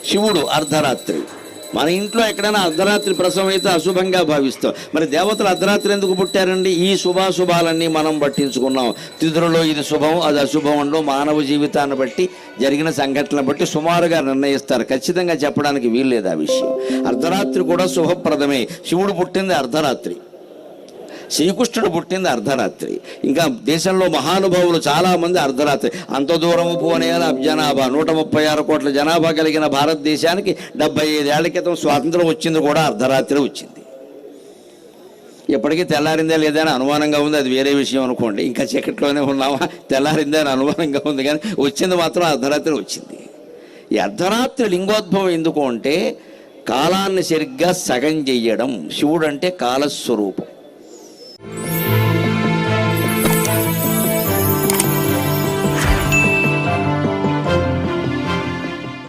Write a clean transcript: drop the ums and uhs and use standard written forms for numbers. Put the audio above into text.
శివుడు అర్ధరాత్రి. మన ఇంట్లో ఎక్కడైనా అర్ధరాత్రి ప్రసవం అయితే అశుభంగా భావిస్తాం. మరి దేవతలు అర్ధరాత్రి ఎందుకు పుట్టారండి? ఈ శుభాశుభాలన్నీ మనం పట్టించుకున్నాం. తిథులలో ఇది శుభం, అది అశుభం అంటూ మానవ జీవితాన్ని బట్టి జరిగిన సంఘటనలు బట్టి సుమారుగా నిర్ణయిస్తారు. ఖచ్చితంగా చెప్పడానికి వీల్లేదు ఆ విషయం. అర్ధరాత్రి కూడా శుభప్రదమే. శివుడు పుట్టింది అర్ధరాత్రి, శ్రీకృష్ణుడు పుట్టింది అర్ధరాత్రి. ఇంకా దేశంలో మహానుభావులు చాలామంది అర్ధరాత్రి. అంత దూరము పోనేయాల జనాభా 136 కోట్ల జనాభా కలిగిన భారతదేశానికి 75 ఏళ్ల క్రితం స్వాతంత్రం వచ్చింది కూడా అర్ధరాత్రి వచ్చింది. ఎప్పటికీ తెల్లారిందా లేదా అని అనుమానంగా ఉంది, అది వేరే విషయం అనుకోండి. ఇంకా చీకట్లోనే ఉన్నామా, తెల్లారిందా అని అనుమానంగా ఉంది, కానీ వచ్చింది మాత్రం అర్ధరాత్రి వచ్చింది. ఈ అర్ధరాత్రి లింగోద్భవం ఎందుకు అంటే కాలాన్ని సరిగ్గా సగం చెయ్యడం. శివుడు అంటే కాలస్వరూపం.